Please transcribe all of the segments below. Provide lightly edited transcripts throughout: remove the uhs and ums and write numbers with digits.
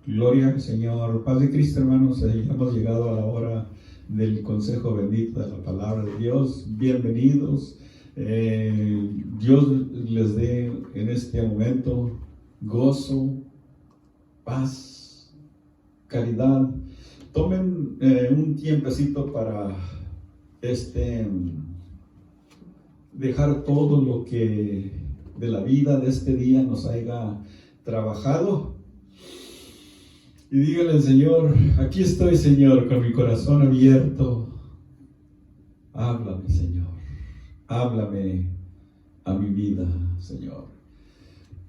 Gloria al Señor. Paz de Cristo, hermanos. Hemos llegado a la hora del consejo bendito de la palabra de Dios. Bienvenidos. Dios les dé en este momento gozo, paz, caridad. Tomen un tiempecito para dejar todo lo que de la vida de este día nos haya trabajado. Y díganle al Señor: aquí estoy, Señor, con mi corazón abierto. Háblame, Señor. Háblame a mi vida, Señor.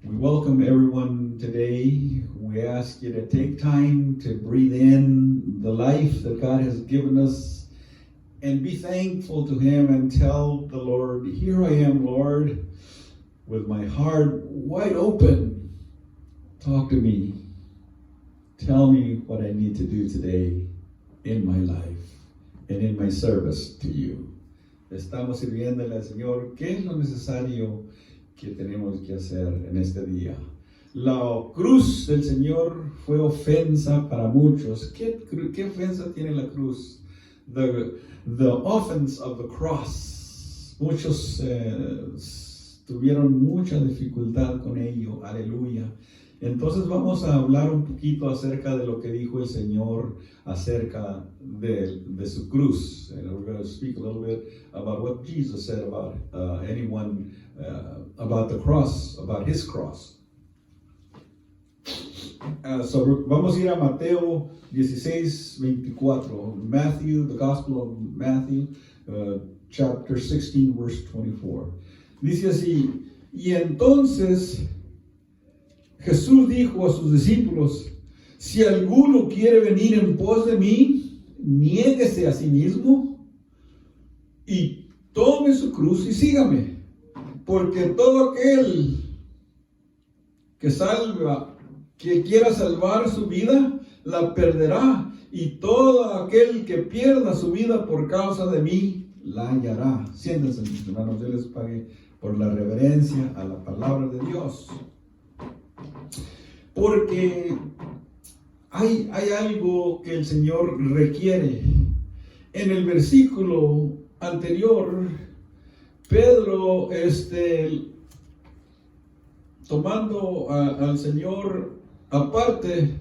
We welcome everyone today. We ask you to take time to breathe in the life that God has given us and be thankful to Him and tell the Lord, here I am, Lord, with my heart wide open. Talk to me. Tell me what I need to do today in my life and in my service to you. Estamos sirviéndole al Señor. ¿Qué es lo necesario que tenemos que hacer en este día? La cruz del Señor fue ofensa para muchos. ¿Qué ofensa tiene la cruz? The offense of the cross. Muchos tuvieron mucha dificultad con ello. Aleluya. Entonces vamos a hablar un poquito acerca de lo que dijo el Señor acerca de su cruz. And we're going to speak a little bit about what Jesus said about about the cross, about His cross. Vamos a ir a Mateo 16:24. Matthew, the Gospel of Matthew, chapter 16, verse 24. Dice así: y entonces Jesús dijo a sus discípulos: si alguno quiere venir en pos de mí, niéguese a sí mismo y tome su cruz y sígame. Porque todo aquel que quiera salvar su vida, la perderá. Y todo aquel que pierda su vida por causa de mí, la hallará. Siéntense, mis hermanos, Dios les pague por la reverencia a la palabra de Dios. Porque hay algo que el Señor requiere. En el versículo anterior, Pedro, tomando al Señor aparte,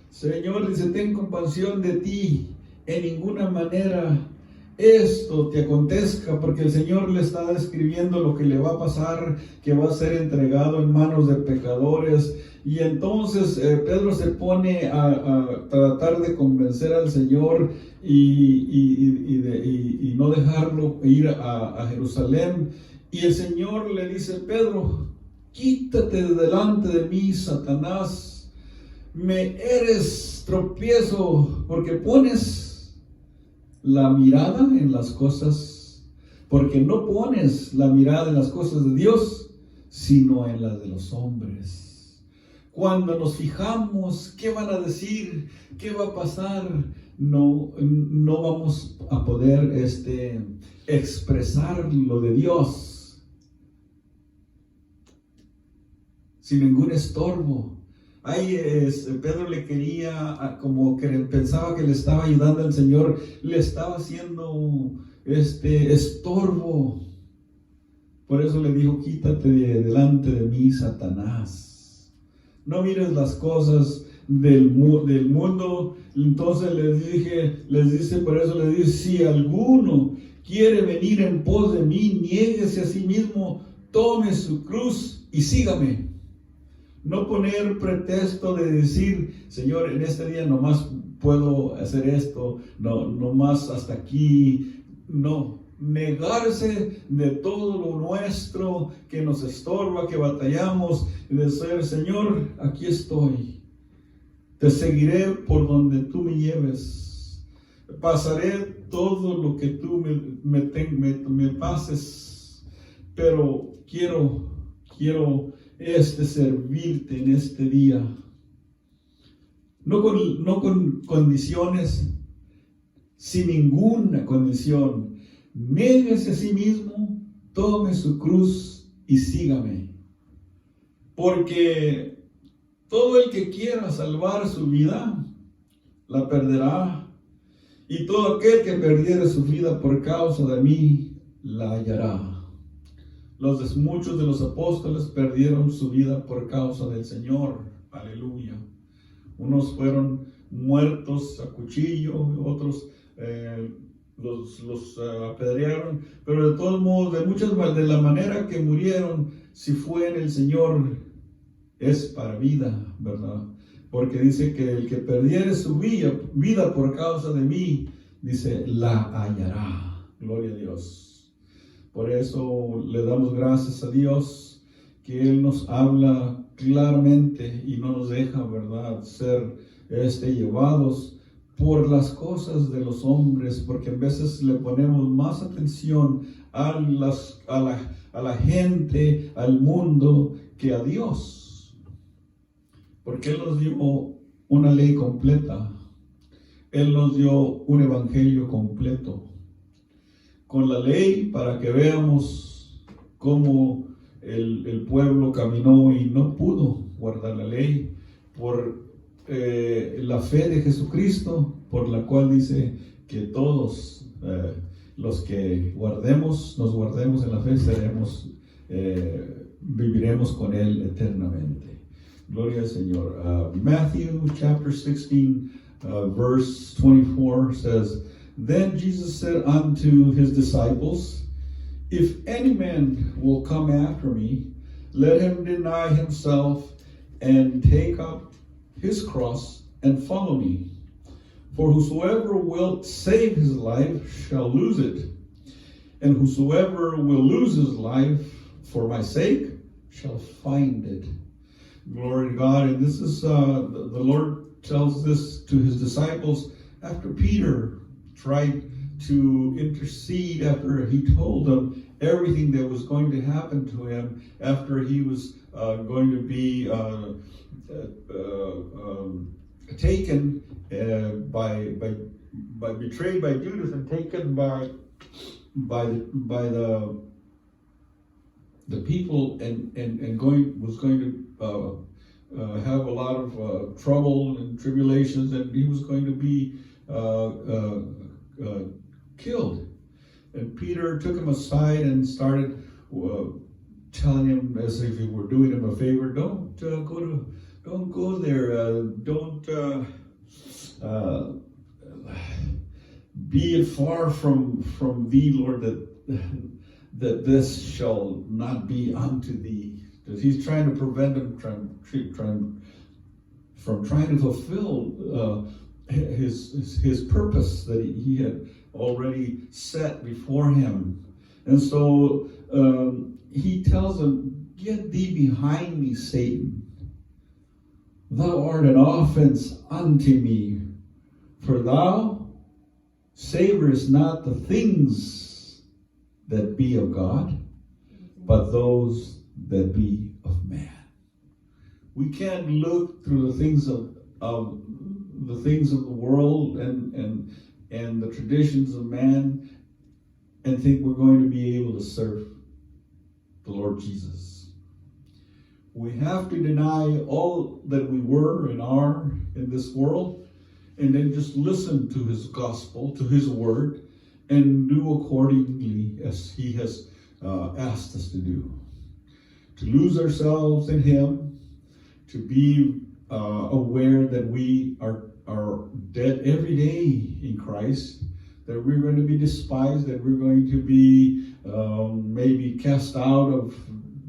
Señor dice: ten compasión de ti, en ninguna manera esto te acontezca, porque el Señor le está describiendo lo que le va a pasar, que va a ser entregado en manos de pecadores. Y entonces Pedro se pone a tratar de convencer al Señor y no dejarlo ir a Jerusalén. Y el Señor le dice: Pedro, quítate de delante de mí, Satanás, me eres tropiezo, porque pones la mirada en las cosas, porque no pones la mirada en las cosas de Dios, sino en las de los hombres. Cuando nos fijamos, ¿qué van a decir? ¿Qué va a pasar? No vamos a poder expresar lo de Dios sin ningún estorbo. Pedro le quería, como que pensaba que le estaba ayudando al Señor, le estaba haciendo estorbo. Por eso le dijo: quítate delante de mí, Satanás. No mires las cosas del mundo. Entonces les dice, por eso les dice: si alguno quiere venir en pos de mí, niéguese a sí mismo, tome su cruz y sígame. No poner pretexto de decir: Señor, en este día nomás puedo hacer esto, nomás hasta aquí. No. Negarse de todo lo nuestro que nos estorba, que batallamos, y decir: Señor, aquí estoy, te seguiré por donde tú me lleves, pasaré todo lo que tú me pases, pero quiero servirte en este día, no con condiciones, sin ninguna condición. Niéguese a sí mismo, tome su cruz y sígame. Porque todo el que quiera salvar su vida, la perderá. Y todo aquel que perdiere su vida por causa de mí, la hallará. Muchos de los apóstoles perdieron su vida por causa del Señor. Aleluya. Unos fueron muertos a cuchillo, otros los apedrearon, pero de todos modos, de la manera que murieron, si fue en el Señor, es para vida, ¿verdad? Porque dice que el que perdiere su vida por causa de mí, dice, la hallará. Gloria a Dios. Por eso le damos gracias a Dios que Él nos habla claramente y no nos deja, ¿verdad?, ser llevados por las cosas de los hombres, porque a veces le ponemos más atención a la gente, al mundo, que a Dios. Porque Él nos dio una ley completa. Él nos dio un evangelio completo. Con la ley, para que veamos cómo el pueblo caminó y no pudo guardar la ley, por la fe de Jesucristo, por la cual dice que todos los que nos guardemos en la fe, viviremos con Él eternamente. Gloria al Señor. Matthew chapter 16, verse 24 says, Then Jesus said unto his disciples, If any man will come after me, let him deny himself and take up his cross and follow me. For whosoever will save his life shall lose it, and whosoever will lose his life for my sake shall find it. Glory to God. And this is, the Lord tells this to his disciples after Peter tried to intercede, after he told them everything that was going to happen to him, after he was going to be taken betrayed by Judas and taken by the people and was going to have a lot of trouble and tribulations, and he was going to be killed. And Peter took him aside and started telling him, as if he were doing him a favor, don't go there, don't be it far from thee, Lord, that this shall not be unto thee. Because he's trying to prevent him from trying to fulfill his purpose that he had already set before him. And so he tells him, Get thee behind me, Satan. Thou art an offense unto me, for thou savorest not the things that be of God, but those that be of man. We can't look through the things of the world and the traditions of man and think we're going to be able to serve the Lord Jesus. We have to deny all that we were and are in this world, and then just listen to his gospel, to his word, and do accordingly as he has asked us to do. To lose ourselves in him, to be aware that we are dead every day in Christ, that we're going to be despised, that we're going to be maybe cast out of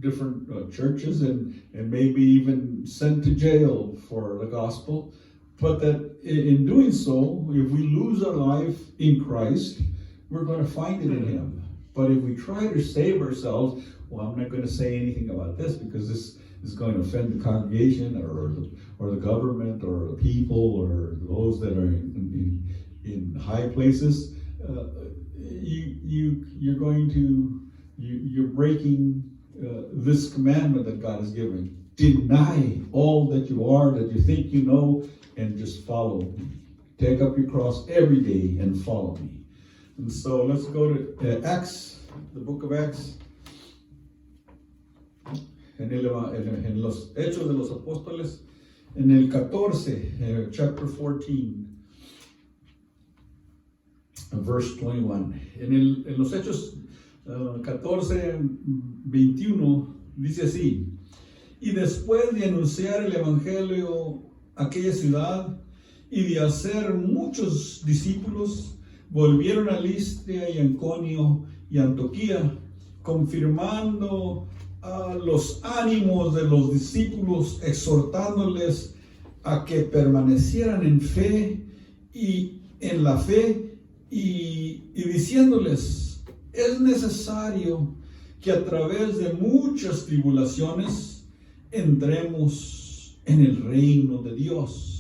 different churches and maybe even sent to jail for the gospel. But that in doing so, if we lose our life in Christ, we're going to find it in him. But if we try to save ourselves, well, I'm not going to say anything about this because this is going to offend the congregation or the government or the people or those that are in high places. You're breaking this commandment that God has given. Deny all that you are, that you think you know, and just follow me. Take up your cross every day and follow me. And so let's go to Acts, the book of Acts. En los Hechos de los Apóstoles, en el 14, chapter 14, verse 21. En los Hechos 14, 21, dice así: y después de anunciar el evangelio a aquella ciudad y de hacer muchos discípulos, volvieron a Listra y Iconio y Antioquía, confirmando los ánimos de los discípulos, exhortándoles a que permanecieran en fe y en la fe y diciéndoles: es necesario que a través de muchas tribulaciones entremos en el reino de Dios.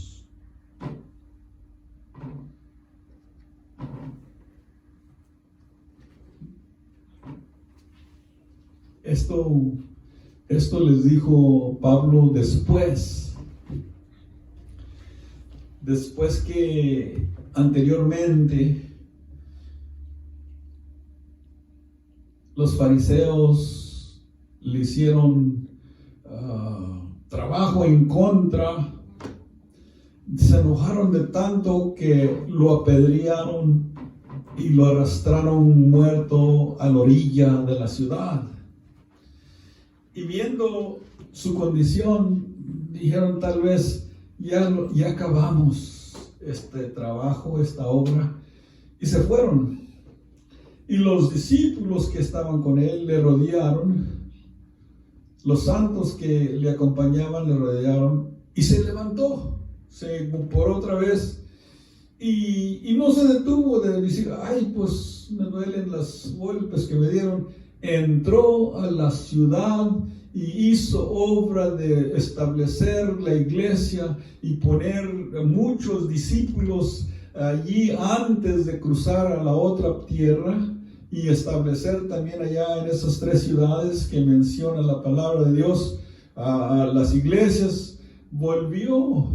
Esto les dijo Pablo después que anteriormente los fariseos le hicieron trabajo en contra, se enojaron de tanto que lo apedrearon y lo arrastraron muerto a la orilla de la ciudad. Y viendo su condición, dijeron: tal vez ya acabamos este trabajo, esta obra, y se fueron. Y los discípulos que estaban con él le rodearon, los santos que le acompañaban le rodearon, y se levantó por otra vez, y no se detuvo de decir: ay, pues me duelen los golpes que me dieron. Entró a la ciudad y hizo obra de establecer la iglesia y poner muchos discípulos allí antes de cruzar a la otra tierra, y establecer también allá en esas 3 ciudades que menciona la palabra de Dios a las iglesias. Volvió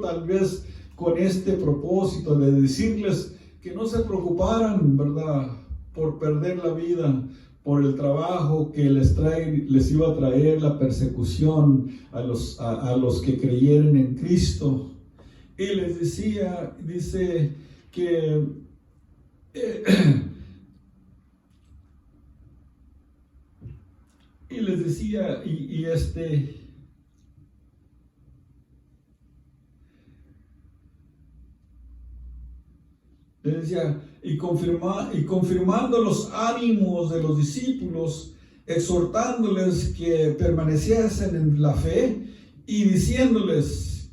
tal vez con este propósito de decirles que no se preocuparan, ¿verdad?, por perder la vida, por el trabajo que les iba a traer la persecución a los que creyeran en Cristo. Y les dice que y les decía, les decía, y confirmando los ánimos de los discípulos, exhortándoles que permaneciesen en la fe y diciéndoles: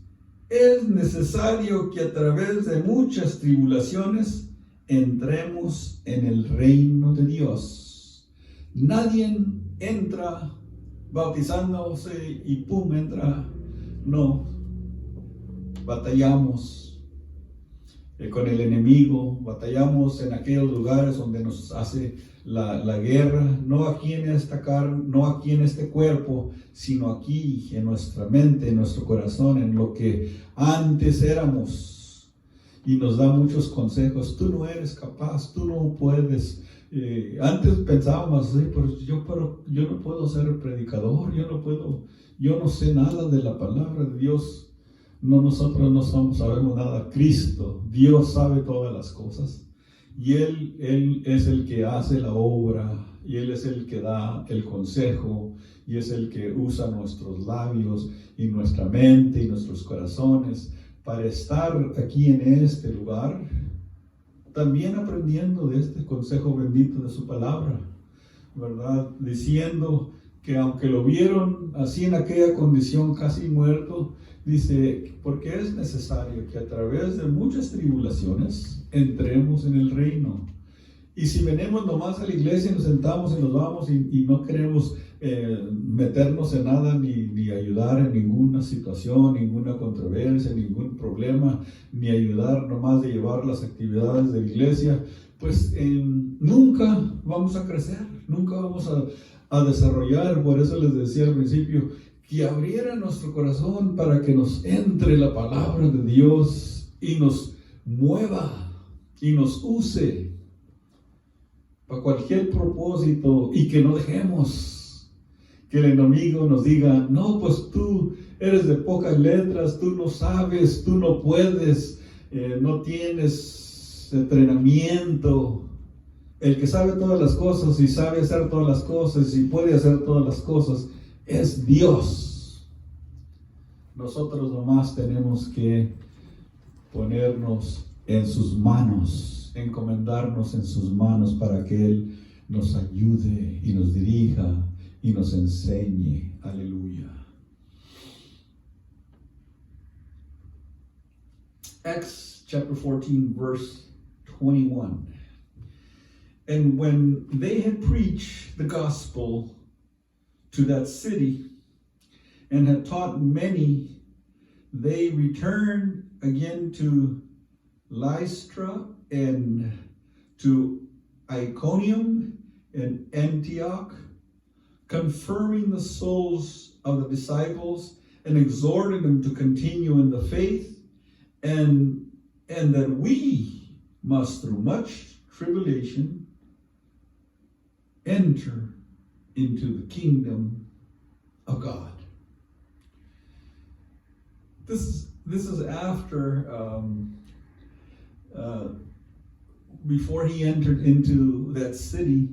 es necesario que a través de muchas tribulaciones entremos en el reino de Dios. Nadie entra bautizándose y pum, entra. No, batallamos con el enemigo, batallamos en aquellos lugares donde nos hace la guerra, no aquí en esta carne, no aquí en este cuerpo, sino aquí en nuestra mente, en nuestro corazón, en lo que antes éramos. Y nos da muchos consejos: tú no eres capaz, tú no puedes. Antes pensábamos así: pero yo no puedo ser predicador, yo no sé nada de la palabra de Dios. No, nosotros no sabemos nada. Cristo, Dios sabe todas las cosas, y Él es el que hace la obra, y Él es el que da el consejo, y es el que usa nuestros labios y nuestra mente y nuestros corazones para estar aquí en este lugar, también aprendiendo de este consejo bendito de su palabra, ¿verdad? Diciendo que aunque lo vieron así en aquella condición, casi muerto, dice: porque es necesario que a través de muchas tribulaciones entremos en el reino. Y si venimos nomás a la iglesia y nos sentamos y nos vamos y no queremos meternos en nada, ni ayudar en ninguna situación, ninguna controversia, ningún problema, ni ayudar nomás de llevar las actividades de la iglesia, pues nunca vamos a crecer, nunca vamos a desarrollar. Por eso les decía al principio, que abriera nuestro corazón para que nos entre la palabra de Dios y nos mueva y nos use para cualquier propósito, y que no dejemos que el enemigo nos diga: no, pues tú eres de pocas letras, tú no sabes, tú no puedes, no tienes entrenamiento. El que sabe todas las cosas y sabe hacer todas las cosas y puede hacer todas las cosas es Dios. Nosotros nomás tenemos que ponernos en sus manos, encomendarnos en sus manos para que Él nos ayude y nos dirija y nos enseñe. Aleluya. Acts chapter 14, verse 21. And when they had preached the gospel to that city and had taught many, they returned again to Lystra and to Iconium and Antioch, confirming the souls of the disciples and exhorting them to continue in the faith, and that we must through much tribulation enter into the kingdom of God. This is after before he entered into that city.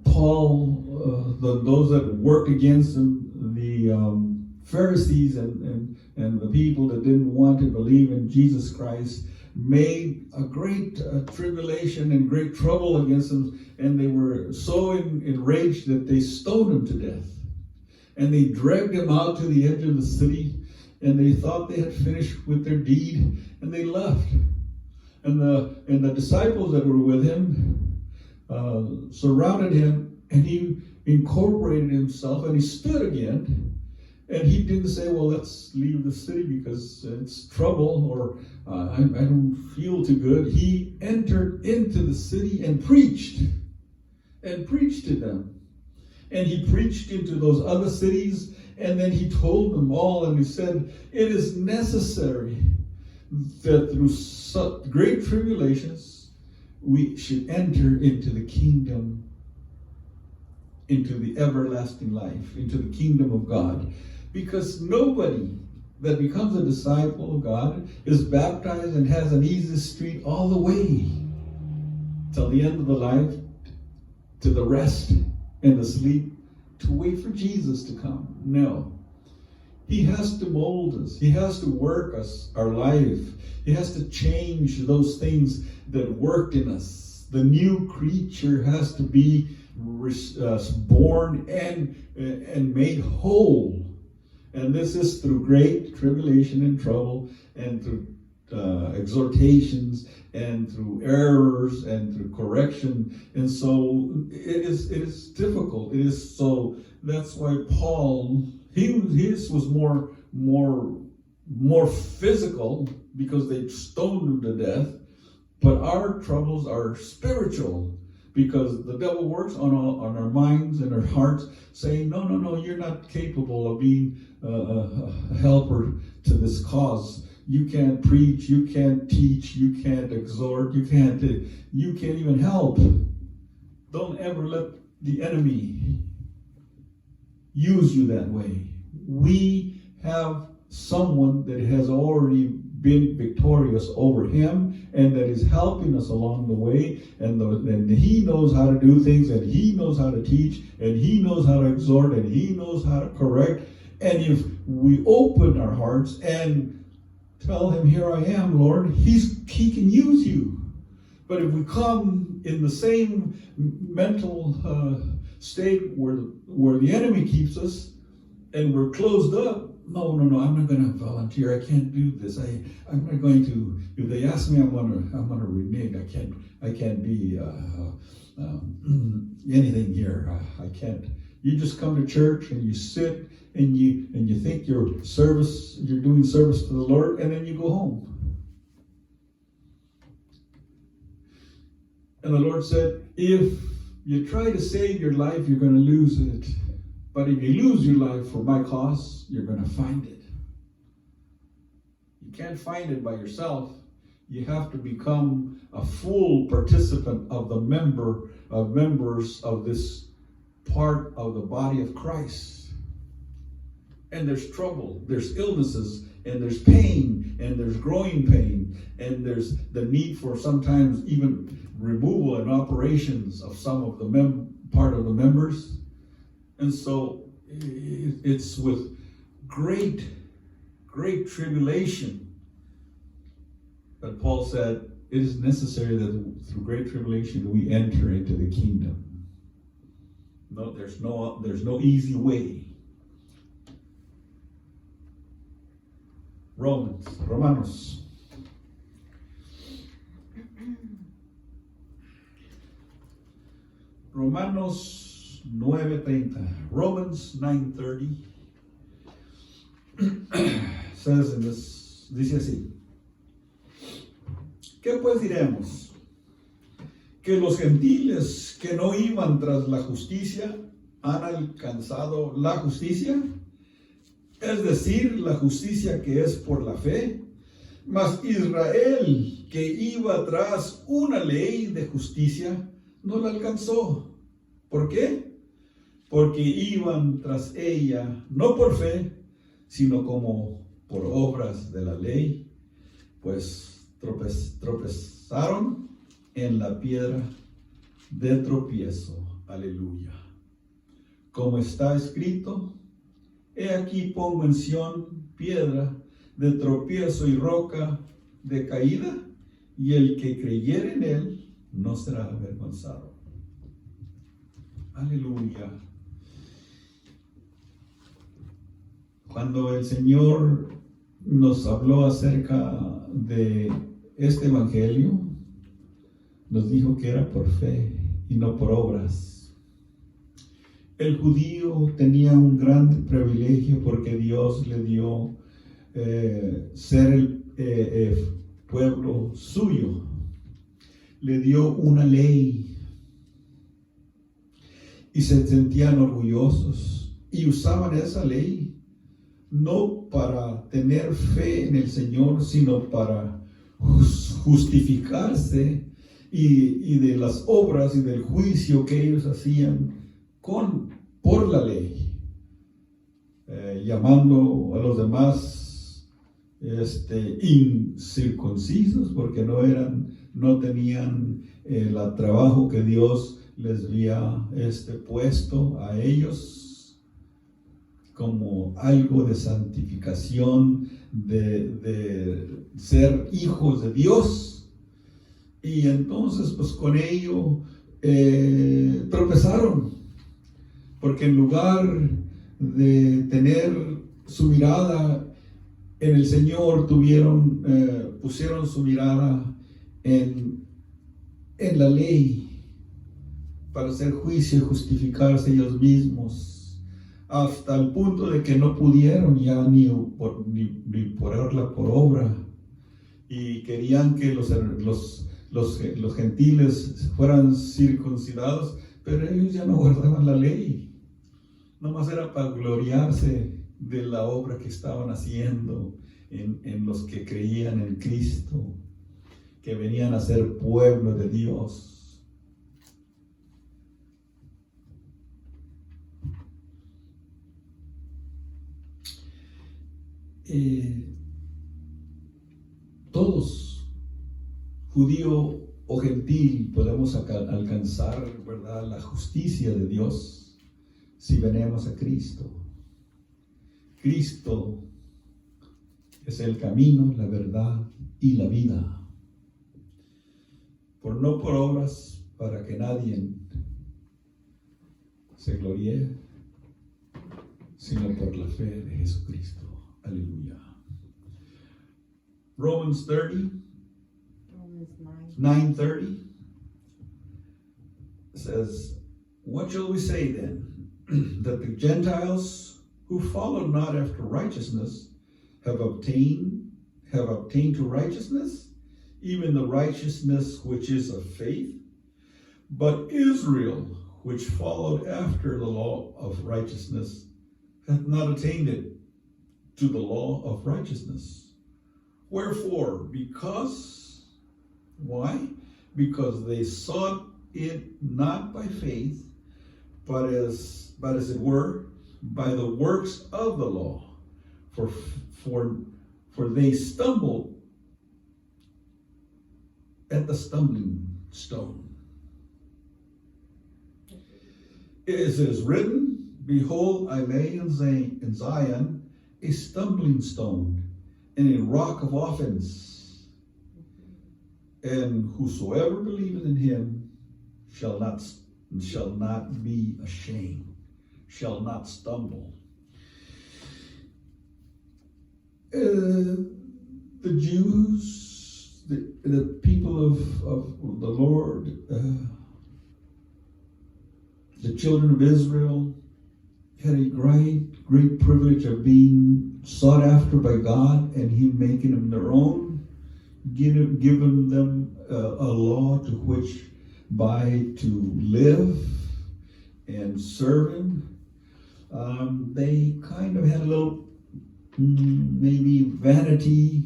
Paul, those that worked against him, the Pharisees and the people that didn't want to believe in Jesus Christ, made a great tribulation and great trouble against him, and they were so enraged that they stoned him to death. And they dragged him out to the edge of the city, and they thought they had finished with their deed, and they left. And the disciples that were with him surrounded him, and he incorporated himself, and he stood again. And he didn't say, well, let's leave the city because it's trouble, or I don't feel too good. He entered into the city and preached to them. And he preached into those other cities, and then he told them all, and he said, it is necessary that through such great tribulations, we should enter into the kingdom, into the everlasting life, into the kingdom of God. Because nobody that becomes a disciple of God is baptized and has an easy street all the way till the end of the life, to the rest and the sleep, to wait for Jesus to come. No. He has to mold us. He has to work us, our life. He has to change those things that worked in us. The new creature has to be born and made whole. And this is through great tribulation and trouble, and through exhortations, and through errors, and through correction. And so it is difficult. It is so. That's why Paul, his was more physical, because they stoned him to death. But our troubles are spiritual, because the devil works on our minds and our hearts, saying, no, you're not capable of being a helper to this cause. You can't preach, you can't teach, you can't exhort, you can't even help. Don't ever let the enemy use you that way. We have someone that has already been victorious over him, and that is helping us along the way, and he knows how to do things, and he knows how to teach, and he knows how to exhort, and he knows how to correct. And if we open our hearts and tell him, here I am, Lord, he can use you. But if we come in the same mental state where the enemy keeps us, and we're closed up, no, I'm not going to volunteer. I can't do this. I'm not going to. If they ask me, I'm going to renege. I can't be anything here. I can't. You just come to church and you sit and you think you're doing service to the Lord, and then you go home. And the Lord said, if you try to save your life, you're going to lose it. But if you lose your life for my cause, you're going to find it. You can't find it by yourself. You have to become a full participant of the members of this part of the body of Christ. and there's trouble, there's illnesses, and there's pain, and there's growing pain, and there's the need for sometimes even removal and operations of some of the part of the members. And so it's with great tribulation that Paul said it is necessary that through great tribulation we enter into the kingdom. No, there's no easy way. Romanos. Romanos 9:30. Romans 9:30 says in this, dice así: ¿Qué pues diremos? ¿Que los gentiles que no iban tras la justicia han alcanzado la justicia? Es decir, la justicia que es por la fe. Mas Israel, que iba tras una ley de justicia, no la alcanzó. ¿Por qué? Porque iban tras ella, no por fe, sino como por obras de la ley, pues tropezaron en la piedra de tropiezo. Aleluya. Como está escrito: he aquí pongo en Sión piedra de tropiezo y roca de caída, y el que creyere en él no será avergonzado. Aleluya. Cuando el Señor nos habló acerca de este evangelio, nos dijo que era por fe y no por obras. El judío tenía un gran privilegio porque Dios le dio ser el pueblo suyo. Le dio una ley y se sentían orgullosos y usaban esa ley no para tener fe en el Señor, sino para justificarse y de las obras y del juicio que ellos hacían por la ley, llamando a los demás incircuncisos porque no tenían el trabajo que Dios les había puesto a ellos como algo de santificación, de ser hijos de Dios. Y entonces pues con ello tropezaron, porque en lugar de tener su mirada en el Señor, pusieron su mirada en la ley para hacer juicio y justificarse ellos mismos, hasta el punto de que no pudieron ya ni ponerla por obra, y querían que los gentiles fueran circuncidados, pero ellos ya no guardaban la ley, nomás era para gloriarse de la obra que estaban haciendo en los que creían en Cristo, que venían a ser pueblo de Dios. Todos, judío o gentil, podemos alcanzar, ¿verdad?, la justicia de Dios si venimos a Cristo. Cristo es el camino, la verdad y la vida. No por obras, para que nadie se gloríe, sino por la fe de Jesucristo. Aleluya. Romans 9:30 says, what shall we say then? That the Gentiles who follow not after righteousness have obtained to righteousness, even the righteousness which is of faith? But Israel, which followed after the law of righteousness, hath not attained it to the law of righteousness. Wherefore? Why? Because they sought it not by faith, but as it were, by the works of the law, for they stumble at the stumbling stone. As it is written, behold, I lay in Zion a stumbling stone and a rock of offense, and whosoever believeth in him shall not be ashamed, shall not stumble. The Jews, the people of the Lord, the children of Israel had a great privilege of being sought after by God, and Him making them their own, giving them a law to which by to live and serve Him. They kind of had a little maybe vanity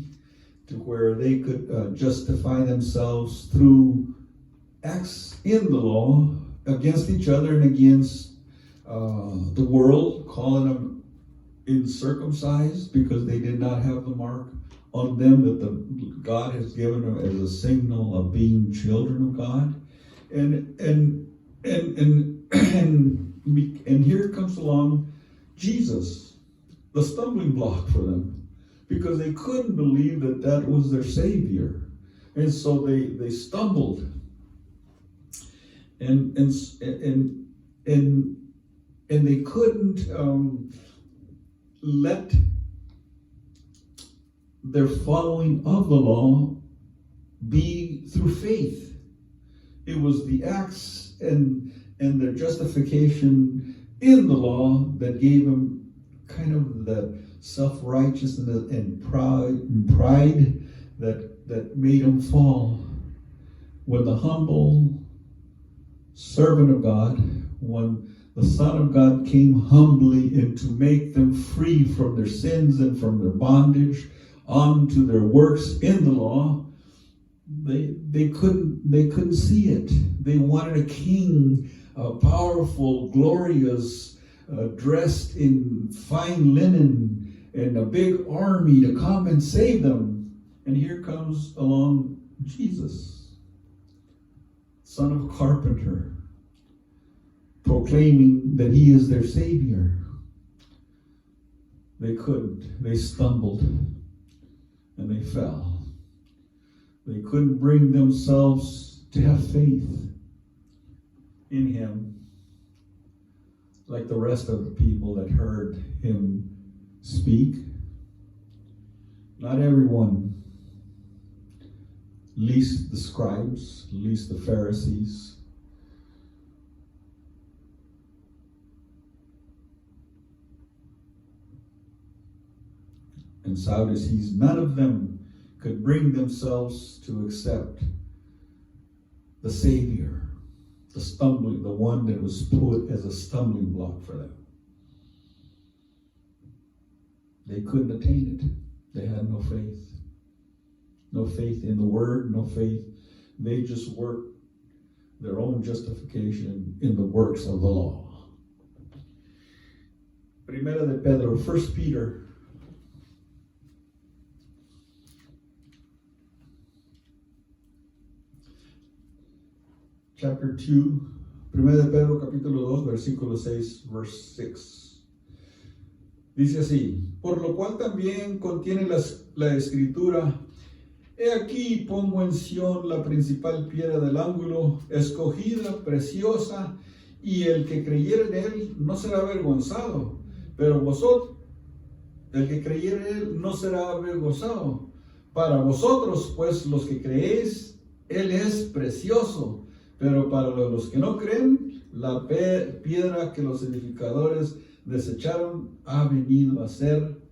to where they could justify themselves through acts in the law against each other and against the world, calling them uncircumcised because they did not have the mark on them that God has given them as a signal of being children of God. And here comes along Jesus, the stumbling block for them, because they couldn't believe that was their Savior, and so they stumbled, and they couldn't let their following of the law be through faith. It was the acts and their justification in the law that gave them kind of the self-righteousness and pride that made them fall. When the humble servant of God, when the Son of God came humbly and to make them free from their sins and from their bondage onto their works in the law, they couldn't see it. They wanted a king, powerful, glorious, dressed in fine linen and a big army to come and save them. And here comes along Jesus, son of a carpenter, proclaiming that He is their Savior. They couldn't. They stumbled and they fell. They couldn't bring themselves to have faith in Him like the rest of the people that heard Him speak. Not everyone, least the scribes, least the Pharisees, and Sadducees, none of them could bring themselves to accept the Savior, the one that was put as a stumbling block for them. They couldn't attain it. They had no faith. No faith in the Word, no faith. They just worked their own justification in the works of the law. Primera de Pedro, 1 Peter, chapter 2, Primera de Pedro, capítulo 2, versículo 6, verse 6. Dice así: por lo cual también contiene la escritura: he aquí pongo en Sión la principal piedra del ángulo, escogida, preciosa, y el que creyere en él no será avergonzado. Pero vosotros, el que creyere en él no será avergonzado. Para vosotros, pues, los que creéis, él es precioso. Pero para los que no creen, la piedra que los edificadores desecharon ha venido a ser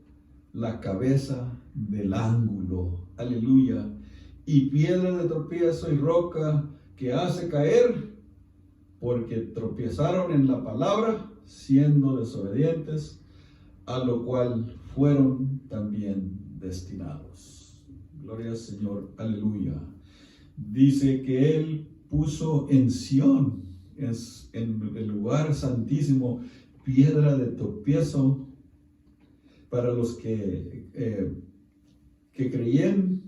la cabeza del ángulo. Aleluya. Y piedra de tropiezo y roca que hace caer, porque tropiezaron en la palabra, siendo desobedientes, a lo cual fueron también destinados. Gloria al Señor. Aleluya. Dice que Él puso en Sión, en el lugar santísimo, piedra de tropiezo para los que creían,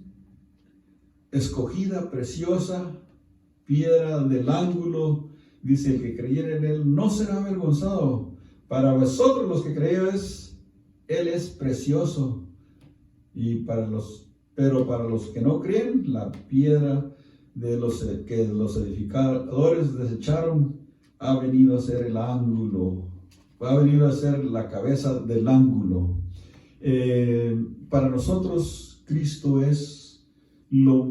escogida, preciosa, piedra del ángulo. Dice, el que creyera en él no será avergonzado. Para vosotros los que creéis, él es precioso. Pero para los que no creen, la piedra que los edificadores desecharon ha venido a ser el ángulo, ha venido a ser la cabeza del ángulo. Para nosotros, Cristo es lo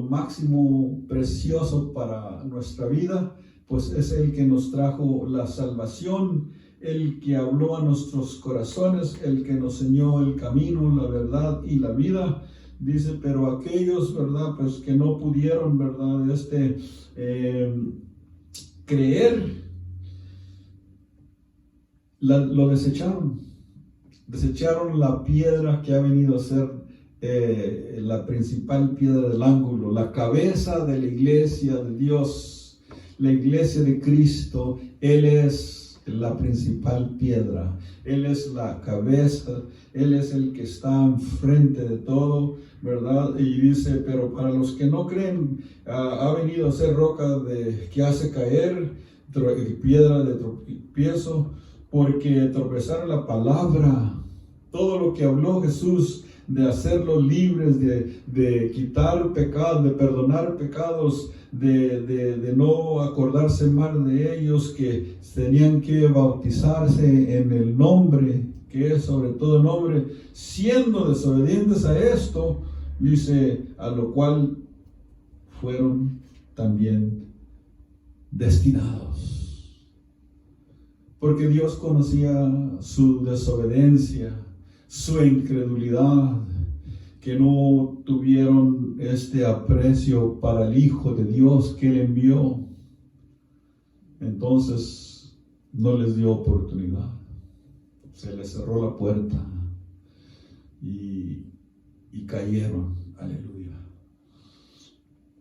máximo precioso para nuestra vida, pues es el que nos trajo la salvación, el que habló a nuestros corazones, el que nos enseñó el camino, la verdad y la vida. Dice, pero aquellos, ¿verdad? Pues que no pudieron, ¿verdad? Creer, lo desecharon. Desecharon la piedra que ha venido a ser la principal piedra del ángulo, la cabeza de la iglesia de Dios, la iglesia de Cristo. Él es la principal piedra, Él es la cabeza, Él es el que está enfrente de todo, ¿verdad? Y dice, pero para los que no creen, ha venido a ser roca que hace caer, piedra de tropiezo, porque tropezaron la palabra. Todo lo que habló Jesús de hacerlos libres, de quitar pecados, de perdonar pecados, de no acordarse mal de ellos, que tenían que bautizarse en el nombre, que es sobre todo nombre, siendo desobedientes a esto, dice, a lo cual fueron también destinados. Porque Dios conocía su desobediencia, su incredulidad, que no tuvieron este aprecio para el Hijo de Dios que Él envió. Entonces no les dio oportunidad, se les cerró la puerta y cayeron. Aleluya.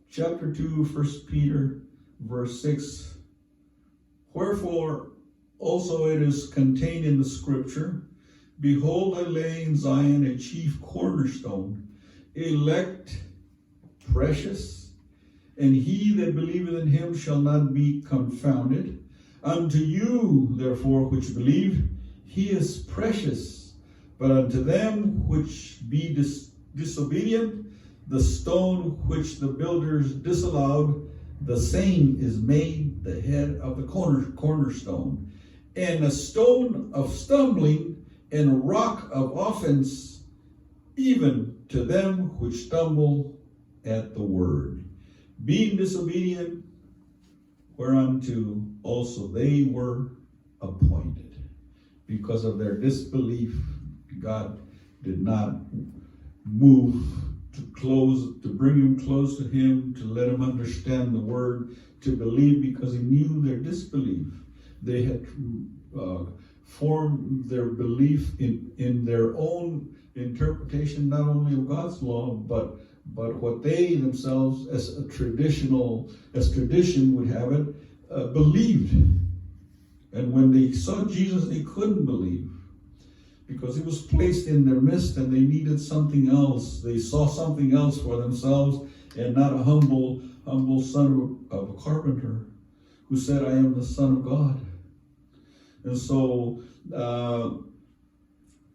Chapter 2, 1 Peter, verse 6. Wherefore also it is contained in the scripture, behold, I lay in Zion a chief cornerstone, elect, precious, and he that believeth in him shall not be confounded. Unto you, therefore, which believe, he is precious. But unto them which be disobedient, the stone which the builders disallowed, the same is made the head of the cornerstone, and a stone of stumbling, and a rock of offense, even to them which stumble at the word, being disobedient, whereunto also they were appointed. Because of their disbelief, God did not move to bring him close to him, to let him understand the word, to believe, because he knew their disbelief. They had form their belief in their own interpretation, not only of God's law, but what they themselves, as tradition would have it, believed. And when they saw Jesus, they couldn't believe, because he was placed in their midst and they needed something else. They saw something else for themselves, and not a humble son of a carpenter who said, I am the Son of God. And so,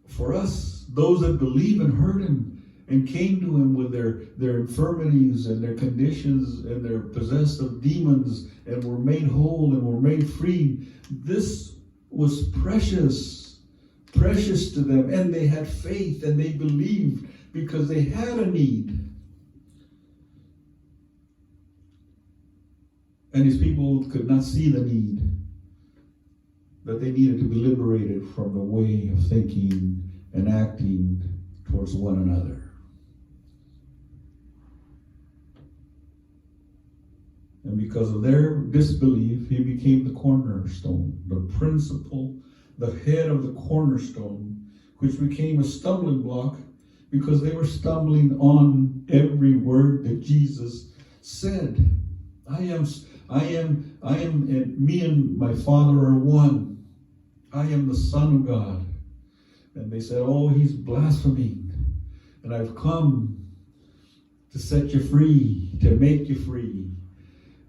for us, those that believe and heard him and came to him with their infirmities and their conditions and their possessed of demons and were made whole and were made free, this was precious to them. And they had faith and they believed because they had a need. And his people could not see the need, that they needed to be liberated from the way of thinking and acting towards one another. And because of their disbelief, he became the cornerstone, the principal, the head of the cornerstone, which became a stumbling block because they were stumbling on every word that Jesus said. I me and my Father are one. I am the Son of God. And they said, oh, he's blaspheming. And I've come to set you free, to make you free.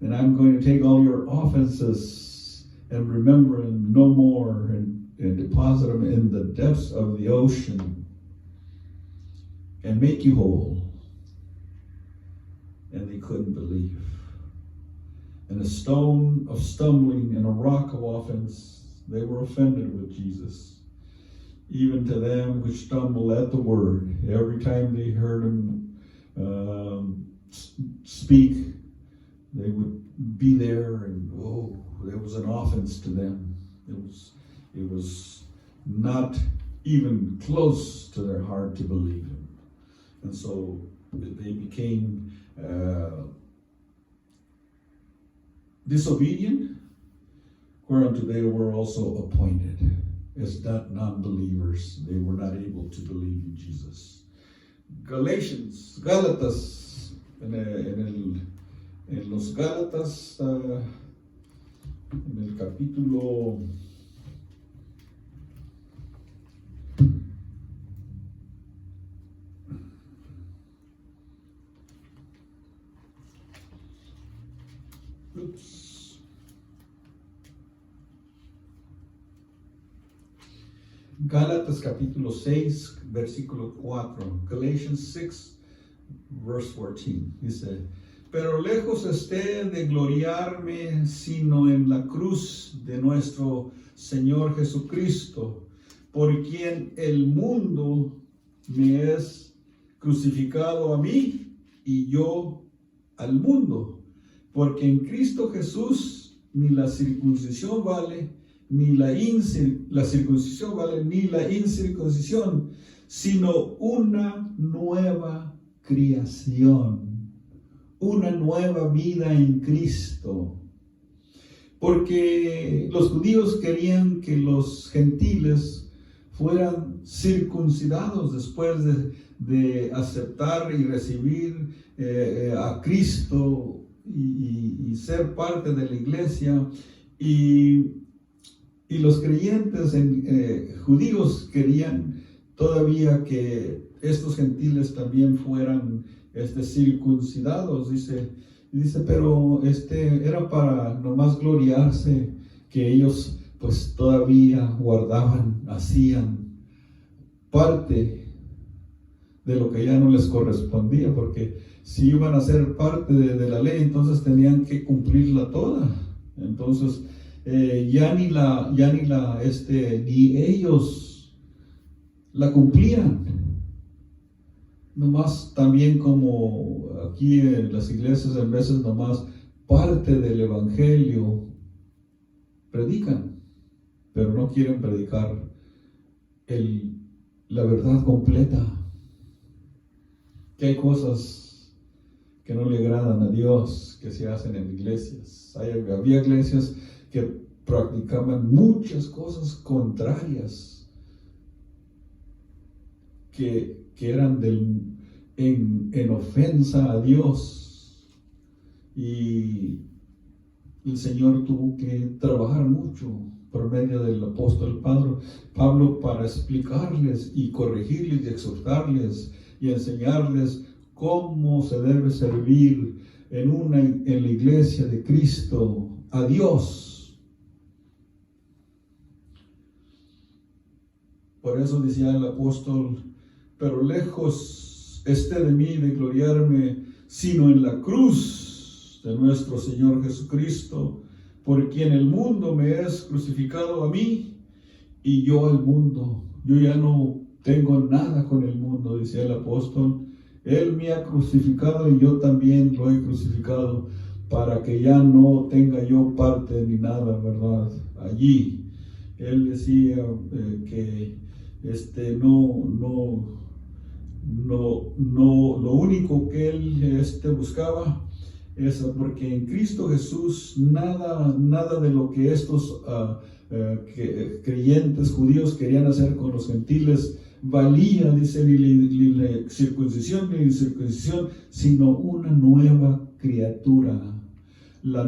And I'm going to take all your offenses and remember them no more and deposit them in the depths of the ocean and make you whole. And they couldn't believe. And a stone of stumbling and a rock of offense, they were offended with Jesus. Even to them which stumble at the word, every time they heard him speak, they would be there, and there was an offense to them. It was not even close to their heart to believe him. And so they became disobedient, whereunto they were also appointed as not non-believers. They were not able to believe in Jesus. Gálatas, en los Gálatas, en el capítulo 6, versículo 4. Galatians 6, verse 14. Dice, pero lejos esté de gloriarme, sino en la cruz de nuestro Señor Jesucristo, por quien el mundo me es crucificado a mí y yo al mundo. Porque en Cristo Jesús ni la circuncisión vale, ni la circuncisión vale, ni la incircuncisión, sino una nueva creación, una nueva vida en Cristo. Porque los judíos querían que los gentiles fueran circuncidados después de aceptar y recibir a Cristo y ser parte de la iglesia, y los creyentes judíos querían todavía que estos gentiles también fueran circuncidados. Dice, pero era para nomás gloriarse que ellos pues todavía guardaban, hacían parte de lo que ya no les correspondía, porque si iban a ser parte de la ley, entonces tenían que cumplirla toda. Entonces ni ellos la cumplían. Nomás también, como aquí en las iglesias, en veces nomás parte del evangelio predican, pero no quieren predicar la verdad completa. Que hay cosas que no le agradan a Dios que se hacen en iglesias. Había iglesias que practicaban muchas cosas contrarias que eran en ofensa a Dios, y el Señor tuvo que trabajar mucho por medio del apóstol Pablo para explicarles y corregirles y exhortarles y enseñarles cómo se debe servir en la iglesia de Cristo a Dios. Por eso decía el apóstol, pero lejos esté de mí de gloriarme, sino en la cruz de nuestro Señor Jesucristo, por quien el mundo me es crucificado a mí y yo al mundo. Yo ya no tengo nada con el mundo, decía el apóstol. Él me ha crucificado y yo también lo he crucificado, para que ya no tenga yo parte ni nada, ¿verdad? Allí él decía que lo único que él buscaba es, porque en Cristo Jesús nada de lo que estos creyentes judíos querían hacer con los gentiles valía, dice, ni la circuncisión ni la incircuncisión, sino una nueva criatura. la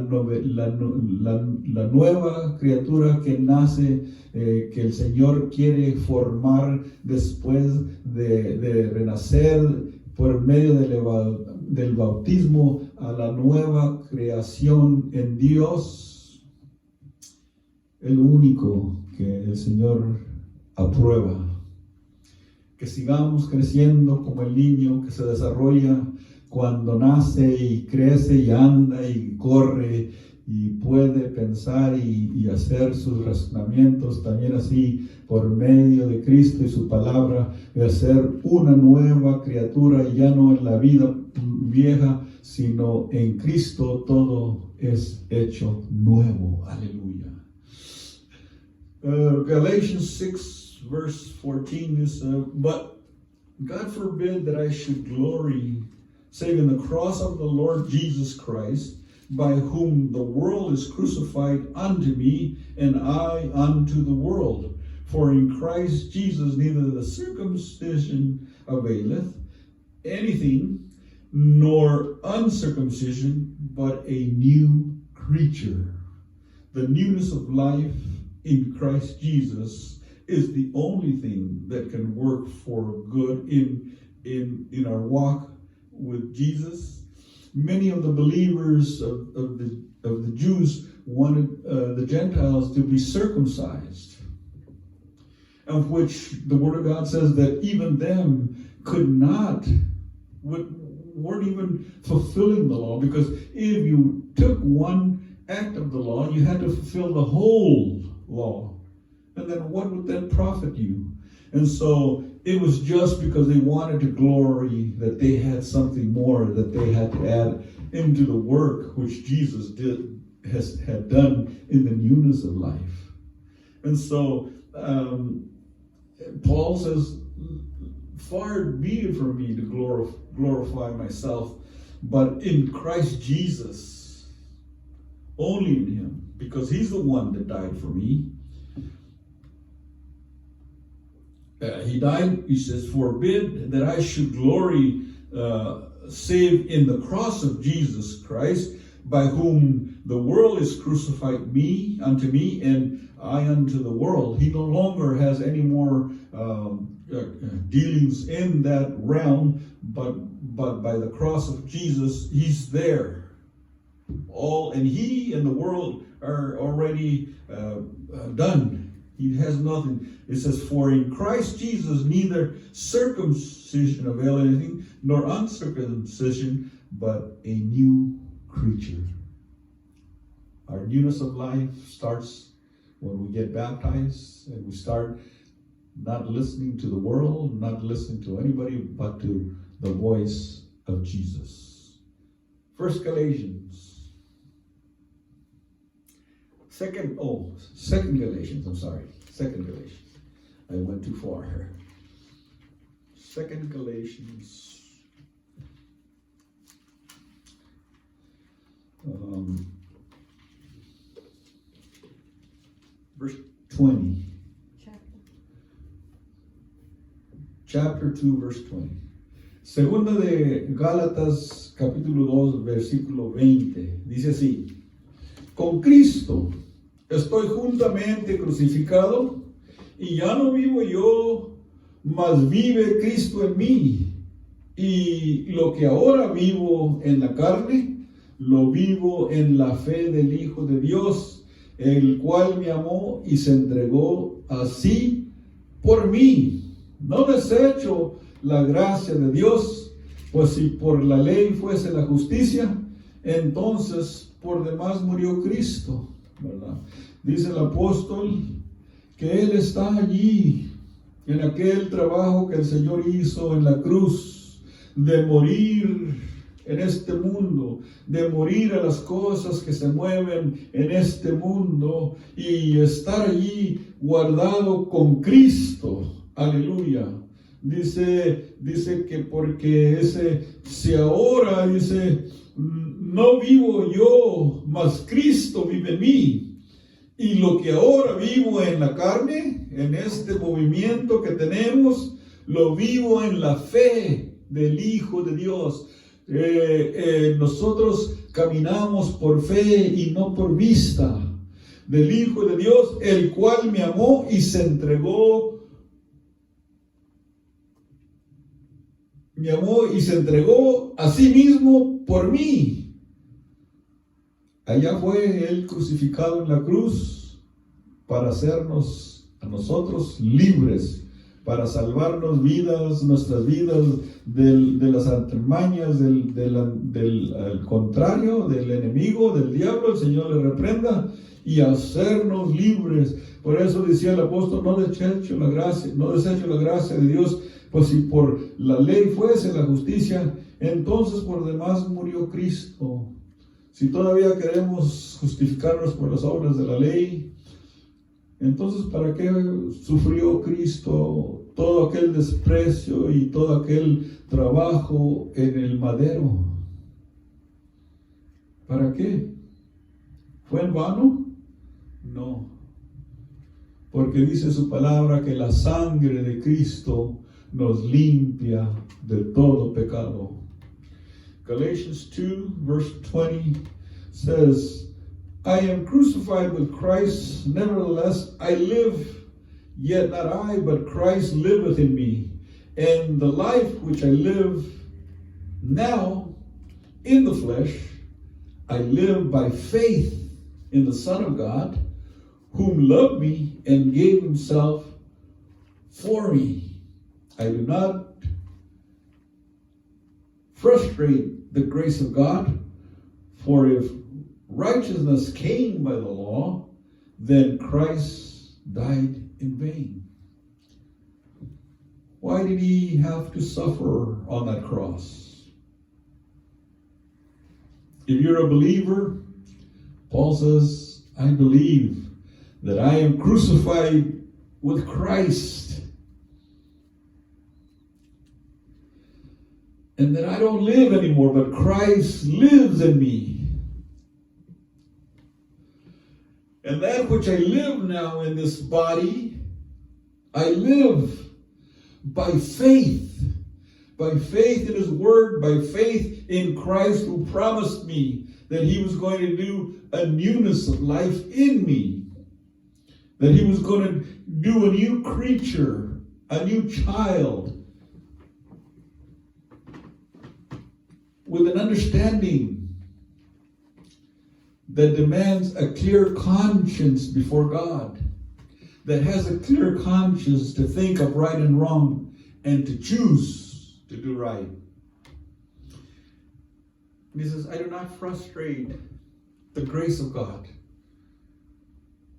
nueva criatura que nace, que el Señor quiere formar después de renacer por medio del bautismo a la nueva creación en Dios, el único que el Señor aprueba. Que sigamos creciendo como el niño que se desarrolla cuando nace y crece y anda y corre y puede pensar y hacer sus razonamientos, también así por medio de Cristo y su palabra, de ser una nueva criatura, ya no en la vida vieja, sino en Cristo todo es hecho nuevo. Aleluya. Galatians 6 verse 14 is, but God forbid that I should glory save in the cross of the Lord Jesus Christ, by whom the world is crucified unto me, and I unto the world. For in Christ Jesus neither the circumcision availeth anything, nor uncircumcision, but a new creature. The newness of life in Christ Jesus is the only thing that can work for good in our walk with Jesus. Many of the believers of the Jews wanted the Gentiles to be circumcised, of which the Word of God says that even them weren't even fulfilling the law, because if you took one act of the law, you had to fulfill the whole law. And then what would that profit you? And so it was just because they wanted to glory that they had something more that they had to add into the work which Jesus had done in the newness of life. And so Paul says, far be it from me to glorify myself, but in Christ Jesus, only in him, because he's the one that died for me. He died, he says, forbid that I should glory save in the cross of Jesus Christ, by whom the world is crucified unto me, and I unto the world. He no longer has any more dealings in that realm, but by the cross of Jesus, he's there. And he and the world are already done. He has nothing. It says, for in Christ Jesus neither circumcision avail anything, nor uncircumcision, but a new creature. Our newness of life starts when we get baptized, and we start not listening to the world, not listening to anybody, but to the voice of Jesus. First Galatians. Second Galatians, I'm sorry. Second Galatians. I went too far here. Second Galatians. Verse 20. Chapter 2, verse 20. Segunda de Gálatas, capítulo 2, versículo 20. Dice así. Con Cristo estoy juntamente crucificado, y ya no vivo yo, mas vive Cristo en mí. Y lo que ahora vivo en la carne, lo vivo en la fe del Hijo de Dios, el cual me amó y se entregó así por mí. No desecho la gracia de Dios, pues si por la ley fuese la justicia, entonces por demás murió Cristo, ¿verdad? Dice el apóstol que Él está allí, en aquel trabajo que el Señor hizo en la cruz, de morir en este mundo, de morir a las cosas que se mueven en este mundo, y estar allí guardado con Cristo. Aleluya. Dice que porque si ahora, dice, no vivo yo, mas Cristo vive en mí. Y lo que ahora vivo en la carne, en este movimiento que tenemos, lo vivo en la fe del Hijo de Dios. nosotros caminamos por fe y no por vista, del Hijo de Dios, el cual me amó y se entregó. Me amó y se entregó a sí mismo por mí. Allá fue Él crucificado en la cruz para hacernos a nosotros libres, para salvarnos vidas, nuestras vidas de las artimañas del contrario, del enemigo, del diablo. El Señor le reprenda, y hacernos libres. Por eso decía el apóstol: no desecho la gracia de Dios, pues si por la ley fuese la justicia, entonces por demás murió Cristo. Si todavía queremos justificarnos por las obras de la ley, entonces ¿para qué sufrió Cristo todo aquel desprecio y todo aquel trabajo en el madero? ¿Para qué? ¿Fue en vano? No. Porque dice su palabra que la sangre de Cristo nos limpia de todo pecado. Galatians 2 verse 20 says, I am crucified with Christ, nevertheless I live, yet not I, but Christ liveth in me. And the life which I live now in the flesh, I live by faith in the Son of God, whom loved me and gave himself for me. I do not frustrate the grace of God, for if righteousness came by the law, then Christ died in vain. Why did he have to suffer on that cross? If you're a believer, Paul says, I believe that I am crucified with Christ, and that I don't live anymore, but Christ lives in me. And that which I live now in this body, I live by faith in his word, by faith in Christ, who promised me that he was going to do a newness of life in me, that he was going to do a new creature, a new child, with an understanding that demands a clear conscience before God, that has a clear conscience to think of right and wrong and to choose to do right. And he says, I do not frustrate the grace of God.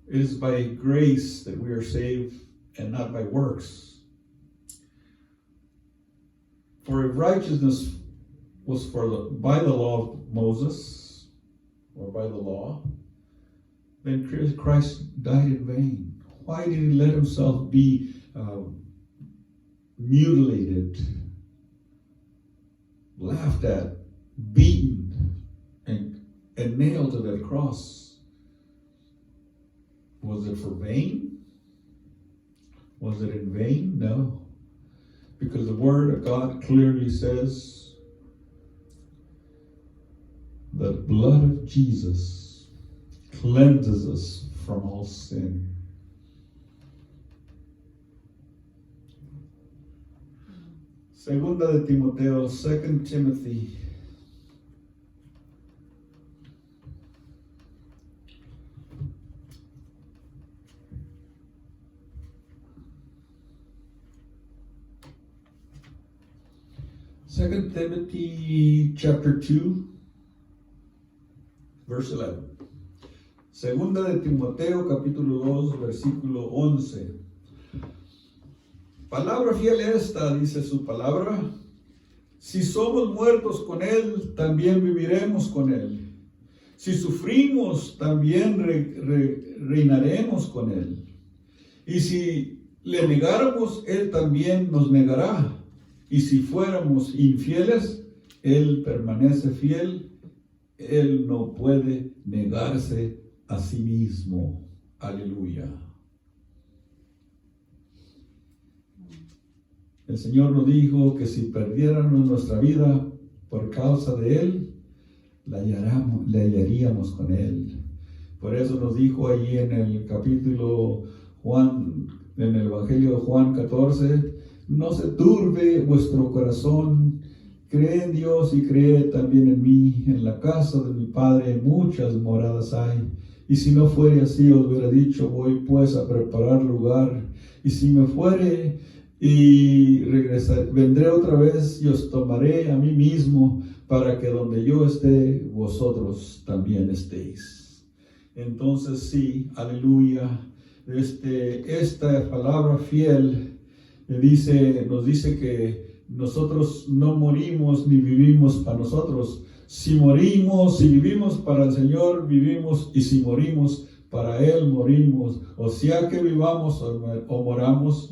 It is by grace that we are saved and not by works. For if righteousness was by the law of Moses, or by the law, then Christ died in vain. Why did he let himself be mutilated, laughed at, beaten, and nailed to that cross? Was it for vain? Was it in vain? No. Because the Word of God clearly says the blood of Jesus cleanses us from all sin. Segunda de Timoteo, 2 Timothy. Second Timothy chapter 2, verse 11. Segunda de Timoteo capítulo 2, versículo 11. Palabra fiel esta, dice su palabra: si somos muertos con él, también viviremos con él. Si sufrimos, también reinaremos con él. Y si le negáramos, él también nos negará. Y si fuéramos infieles, él permanece fiel. Él no puede negarse a sí mismo. Aleluya. El Señor nos dijo que si perdiéramos nuestra vida, por causa de Él, le hallaríamos con Él. Por eso nos dijo allí en el capítulo Juan, en el Evangelio de Juan 14, no se turbe vuestro corazón, cree en Dios y cree también en mí. En la casa de mi Padre muchas moradas hay. Y si no fuere así, os hubiera dicho, voy pues a preparar lugar. Y si me fuere y regresar, vendré otra vez y os tomaré a mí mismo, para que donde yo esté, vosotros también estéis. Entonces sí, aleluya, esta palabra fiel nos dice que nosotros no morimos ni vivimos para nosotros. Si morimos, si vivimos para el Señor, vivimos, y si morimos para Él, morimos. O sea que vivamos o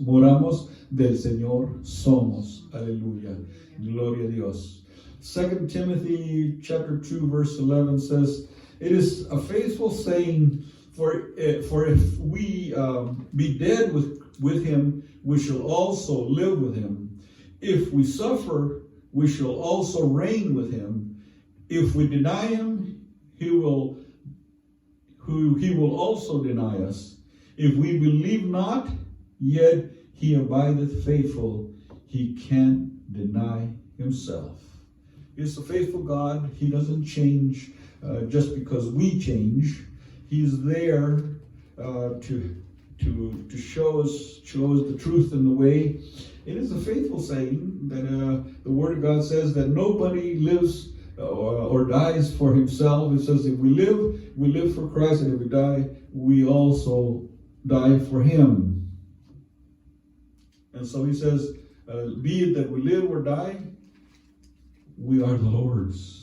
moramos, del Señor somos. Aleluya. Gloria a Dios. 2 Timothy chapter 2 verse 11 says, it is a faithful saying, for if we be dead with him, we shall also live with him. If we suffer, we shall also reign with him. If we deny him, he will also deny us. If we believe not, yet he abideth faithful. He can't deny himself. He's a faithful God. He doesn't change just because we change. He's there to show us the truth and the way. It is a faithful saying that the Word of God says that nobody lives or dies for himself. It says if we live for Christ, and if we die, we also die for him. And so he says, be it that we live or die, we are the Lord's.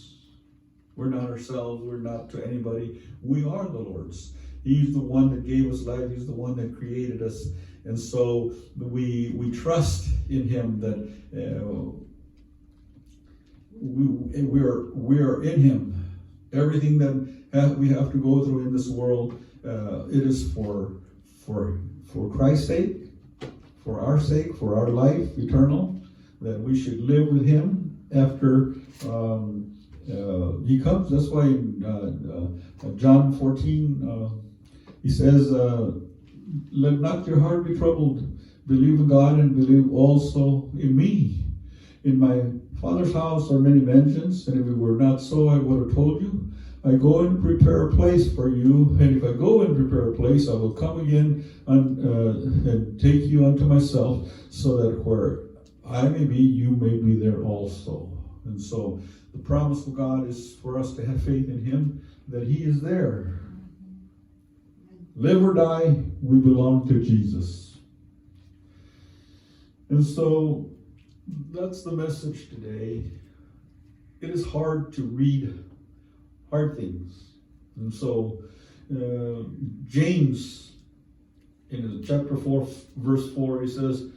We're not ourselves. We're not to anybody. We are the Lord's. He's the one that gave us life. He's the one that created us. And so we trust in him that we are in him. Everything that we have to go through in this world, it is for Christ's sake, for our sake, for our life eternal, that we should live with him after he comes. That's why in John 14, he says, let not your heart be troubled. Believe in God and believe also in me. In my Father's house are many mansions, and if it were not so, I would have told you. I go and prepare a place for you, and if I go and prepare a place, I will come again and take you unto myself, so that where I may be, you may be there also. And so the promise of God is for us to have faith in him, that he is there. Live or die, we belong to Jesus. And so that's the message today. It is hard to read hard things. And so James, in chapter 4, verse 4, he says,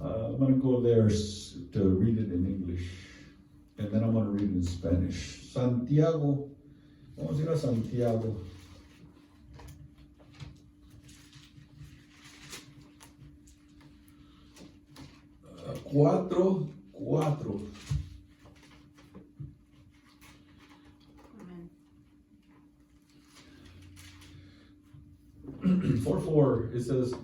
I'm going to go there to read it in English, and then I'm going to read it in Spanish. Santiago, vamos a ir a Santiago. Cuatro. Amen. 4:4, it says,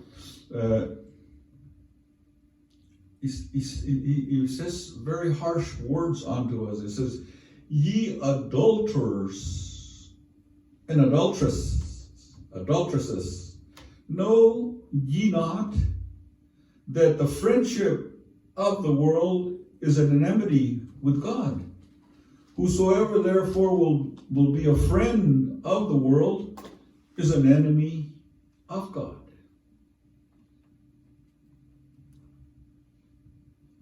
he says very harsh words unto us. It says, ye adulterers and adulteresses, know ye not that the friendship of the world is an enmity with God? Whosoever therefore will be a friend of the world is an enemy of God.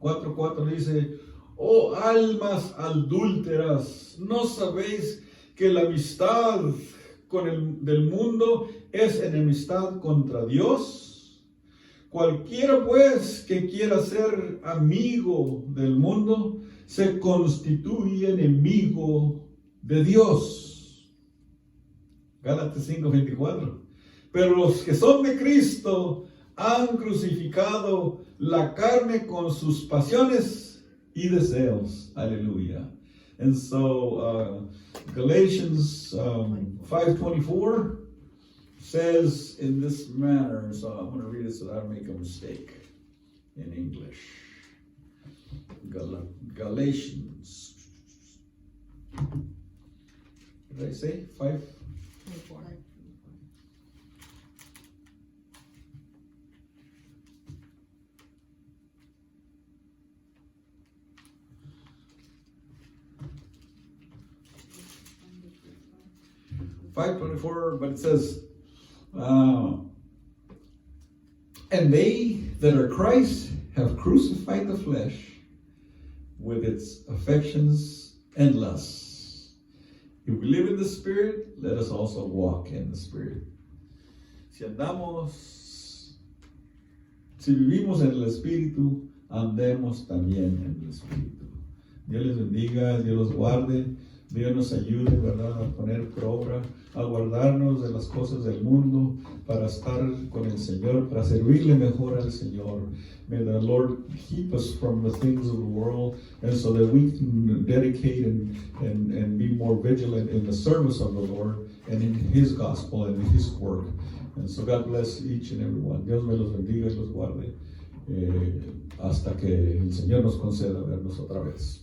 4:4 dice, oh almas adúlteras, ¿no sabéis que la amistad del mundo es enemistad contra Dios? Cualquiera pues que quiera ser amigo del mundo se constituye enemigo de Dios. Gálatas 5:24. Pero los que son de Cristo han crucificado la carne con sus pasiones y deseos. Aleluya. And so Galatians 5:24 says in this manner, so I'm going to read it so that I don't make a mistake in English. Galatians. What did I say? 5:24. 5:24, but it says, and they that are Christ have crucified the flesh with its affections and lusts. If we live in the Spirit, let us also walk in the Spirit. Si vivimos en el Espíritu, andemos también en el Espíritu. Dios les bendiga, Dios los guarde, Dios nos ayude, ¿verdad?, a poner por obra, a guardarnos de las cosas del mundo, para estar con el Señor, para servirle mejor al Señor. May the Lord keep us from the things of the world, and so that we can dedicate and be more vigilant in the service of the Lord and in His gospel and in His work. And so God bless each and every one. Dios me los bendiga y los guarde hasta que el Señor nos conceda vernos otra vez.